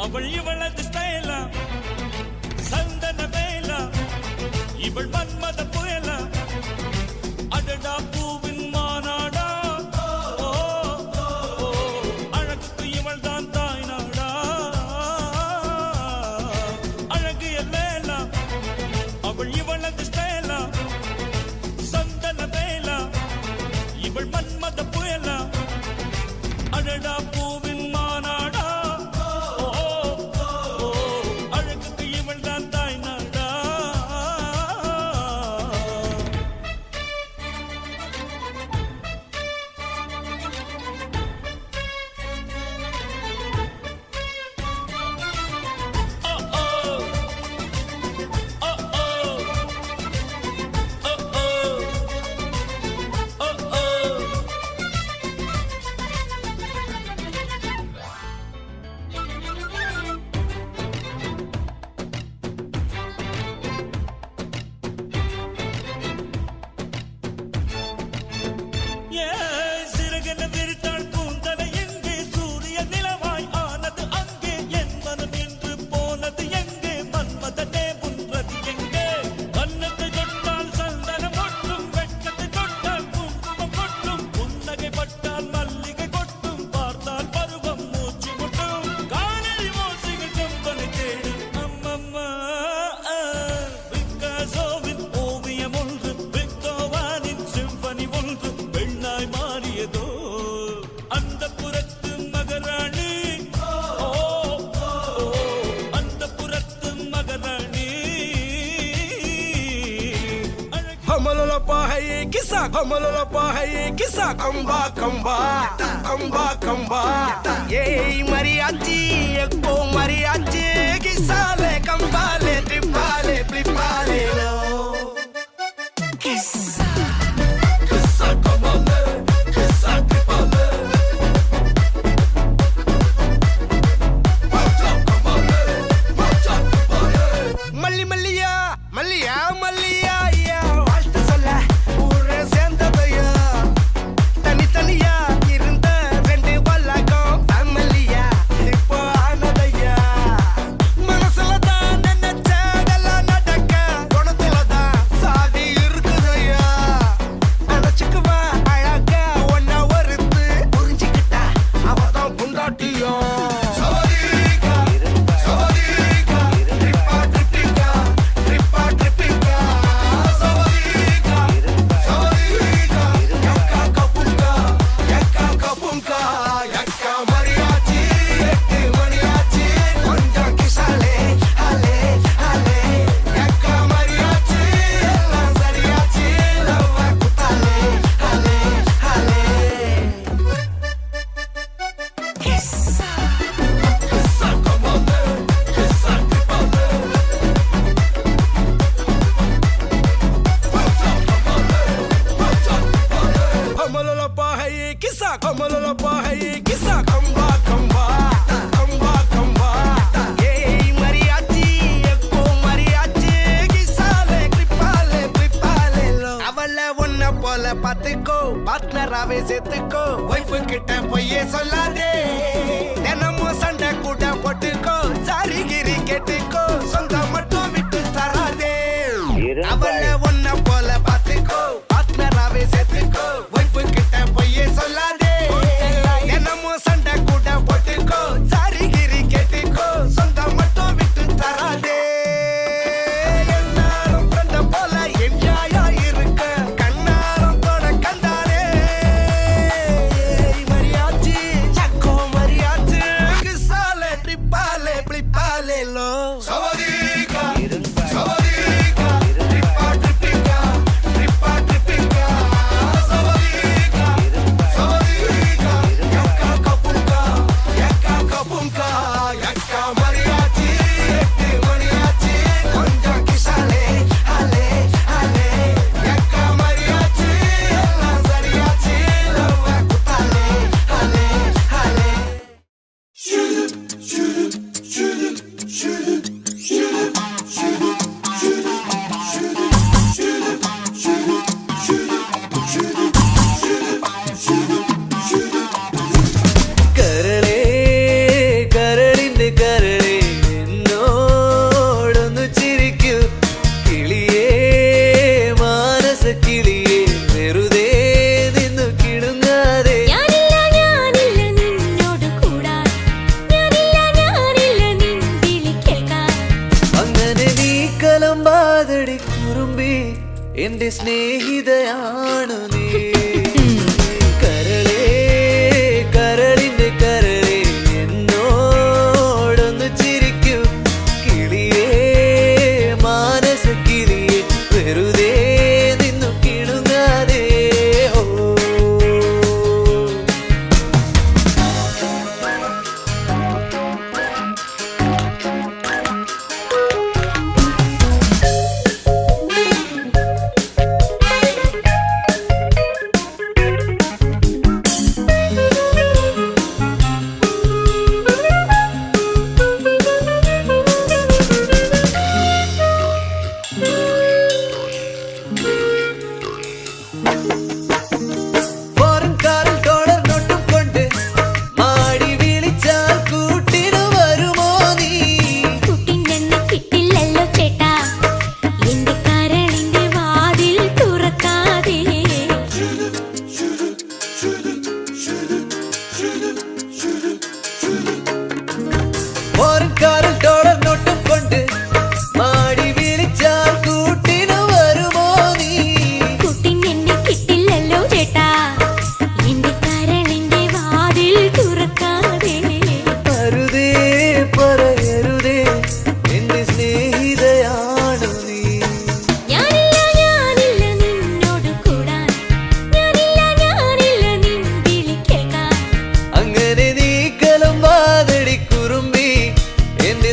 அவள் இவளது ஸ்டைலா சந்தன வேலா இவள் மன்மத புயலா அடடா பூவின் மாநாடா அழகுக்கு இவள் தான் தாய் நாடா அழகு எல்லேலா அவள் இவளது ஸ்டைலா சந்தன வேலா இவள் மன்மத புயலா அடடா பூவின் மாநாடா Kisa kamba kamba kamba kamba yey mariachi ekko mariachi kisale kambale tripale flipale lo kisa kisa kambale kisa tripale macha tripale malli malliya malliya malliya ya வாழ்த்து சொல்ல ஊரே சேர்ந்ததையா தனித்தனியா இருந்த ரெண்டு வல்லகம் ஃபேமிலியா இப்போ ஆனதையா மனசுல தான் நினைச்சதெல்லாம் நடக்க குணத்துல தான் சாதி இருக்குதையா அழைச்சுக்குவா அழகா ஒன்னா ஒருத்து புரிஞ்சுக்கிட்டா அவதான் புண்டாட்டியா பாத்துக்கோ பார்ட்னராவே சேர்த்துக்கோ வைஃப் கிட்ட பொய்யே சொல்லாதே தினமும் சண்டை கூட போட்டுக்கோ சாரிகிரி கேட்டுக்கோ சொந்தம் மட்டும் விட்டு தராதே அவள ஒன்ன போல பாத்துக்கோ വാതടി കുറുമ്പി എന്റെ സ്നേഹിതയാണു നീ കരളേ കരളിന്റെ കരളേ എന്നോടൊന്നു ചിരിക്കൂ കിളിയേ മാനസ കിളിയേ വെറുതെ നിന്നു കിണുങ്ങാതെ ഓ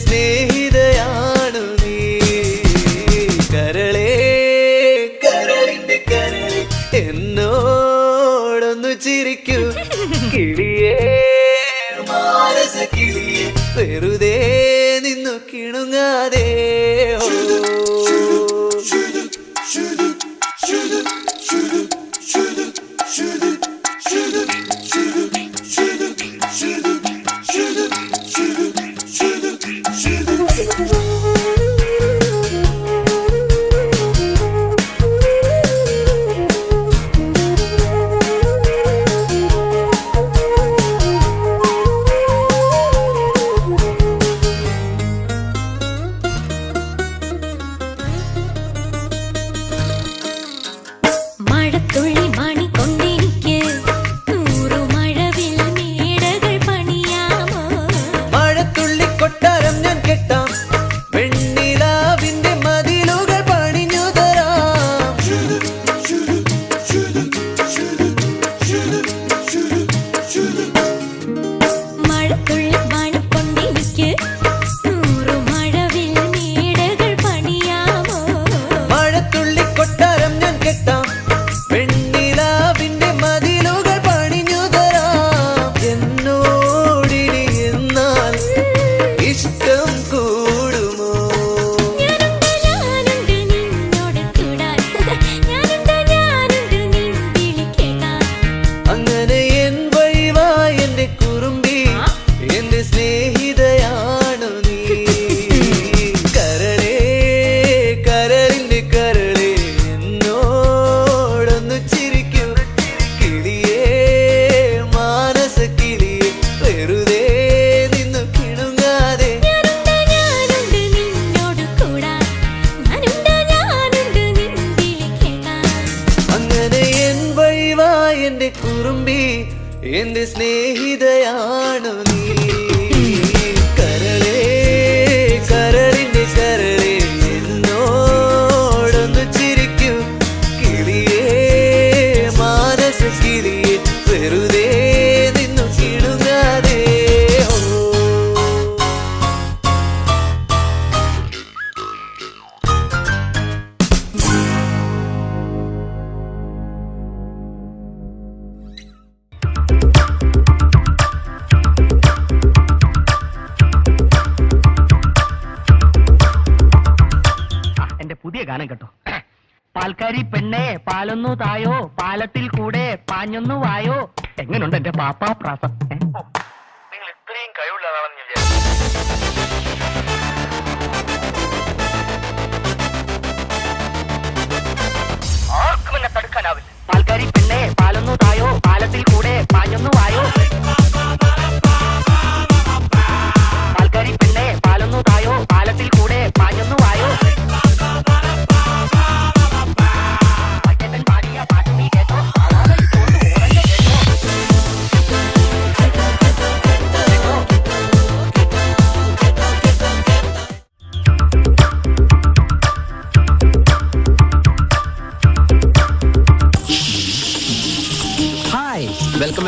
സ്നേഹിതയാണു നീ കരളേ കരളിന്റെ കരളേ എന്നോടൊന്നു ചിരിക്കൂ കിളിയേ മാനസ കിളിയേ വെറുതെ നിന്നു കിണുങ്ങാതെ എന്റെ കുറുമ്പി എന്റെ സ്നേഹിതയാണു നീ കരളേ കരളിന്റെ കരളേ എന്നോടൊന്നു ചിരിക്കൂ കിളിയേ മാനസ കിളിയേ വെറുതെ നിന്നു കിണുങ്ങാതെ പുതിയ ഗാനം കേട്ടോ. പാൽക്കാരി പെണ്ണെ പാലൊന്നു തായോ, പാലത്തിൽ കൂടെ പാഞ്ഞൊന്നു വായോ. എങ്ങനുണ്ട് എന്റെ പാപ്പാ പ്രാസം? നിങ്ങൾ ഇത്രയും കഴിവുള്ളതാണെന്ന് ഞാൻ വിചാരിച്ചു. ആർക്കും എന്നെ തടുക്കാനാവില്ല. പാൽക്കാരി പെണ്ണെ പാലൊന്നു തായോ, പാലത്തിൽ കൂടെ പാഞ്ഞൊന്നു വായോ. പാൽക്കാരി പെണ്ണെ പാലൊന്നു തായോ, പാലത്തിൽ കൂടെ പാഞ്ഞൊന്നു വായോ.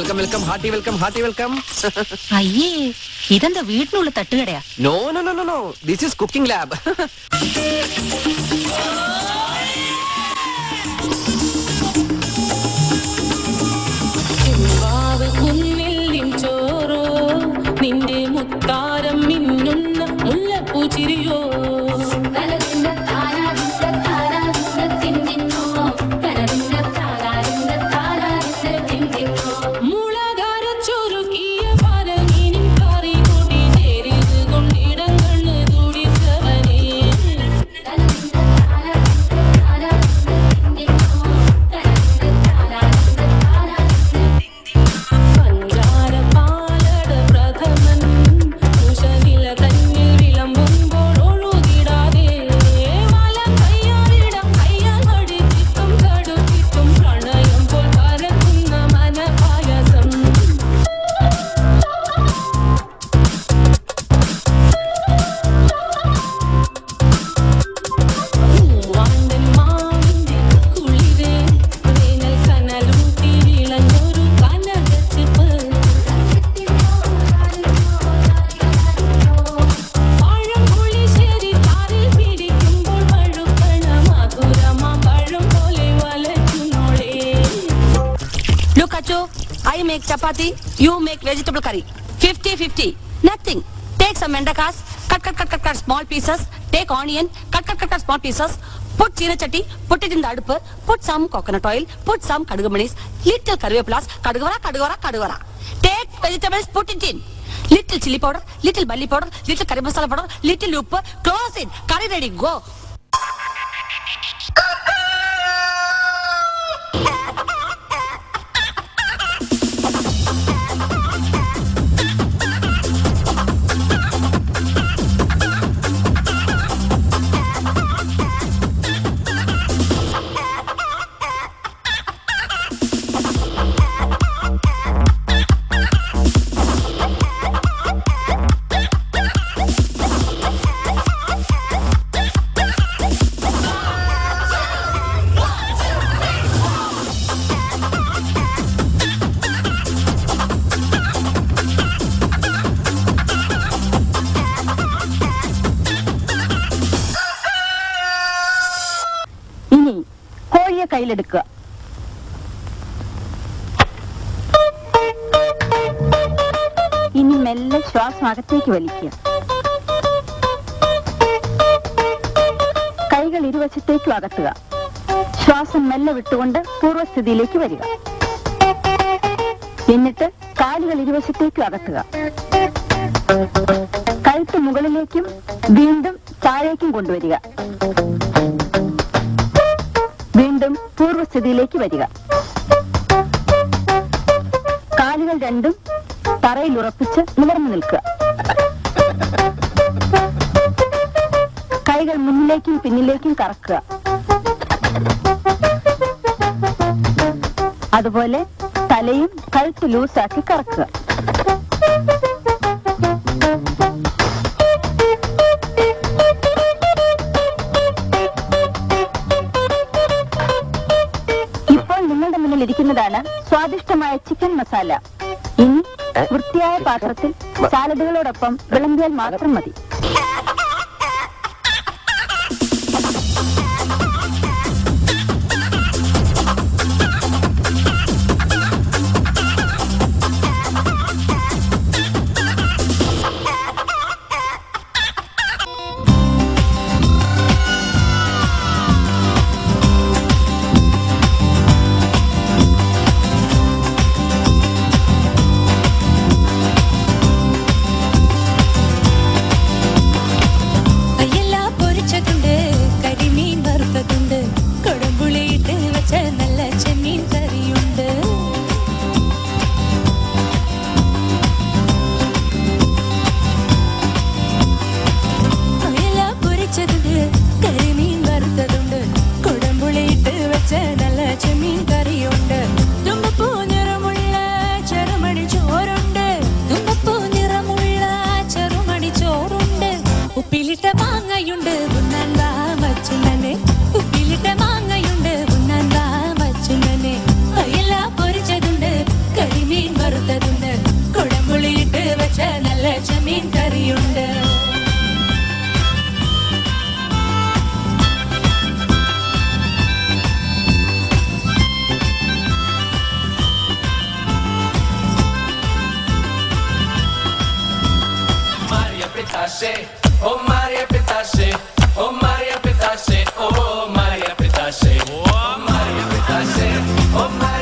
Welcome welcome hearty welcome hearty welcome. അയ്യേ ഇതെന്താ വീട്ടിനുള്ള തട്ടുകടയാ? No no no no no, this is cooking lab. ചോറോ നിന്റെ മുത്താരം മിന്നുന്ന മുല്ലപ്പൂ ചിരിയോ I make chapati, you make vegetable curry. 50-50. Nothing. Take some mendakas, cut small pieces. Take onion, cut small pieces. Put china chatti, put it in the adupu. Put some coconut oil, put some kadugumanis, little karvepulas, kadugavara. Take vegetables, put it in. Little chili powder, little bully powder, little curry masala powder, little uppu. Close it. Curry ready. Go. കയ്യിലെടുക്കുക. ഇനി മെല്ലെ ശ്വാസം അകത്തേക്ക് വലിക്കുക. കൈകൾ ഇരുവശത്തേക്കും അകത്തുക. ശ്വാസം മെല്ലെ വിട്ടുകൊണ്ട് പൂർവ്വസ്ഥിതിയിലേക്ക് വരിക. എന്നിട്ട് കാലുകൾ ഇരുവശത്തേക്കും അകത്തുക. കഴുത്ത് മുകളിലേക്കും വീണ്ടും താഴേക്കും കൊണ്ടുവരിക. വീണ്ടും പൂർവ്വസ്ഥിതിയിലേക്ക് വരിക. കാലുകൾ രണ്ടും തറയിൽ ഉറപ്പിച്ച് നിവർന്നു നിൽക്കുക. കൈകൾ മുന്നിലേക്കും പിന്നിലേക്കും കറക്കുക. അതുപോലെ തലയും കഴുത്ത് ലൂസാക്കി കറക്കുക. ഇരിക്കുന്നതാണ് സ്വാദിഷ്ടമായ ചിക്കൻ മസാല. ഇനി വൃത്തിയായ പാത്രത്തിൽ സാലഡുകളോടൊപ്പം വിളമ്പിയാൽ മാത്രം മതി. Pitache, oh Maria Pitache, oh Maria Pitache, oh Maria Pitache, oh Maria Pitache, oh Maria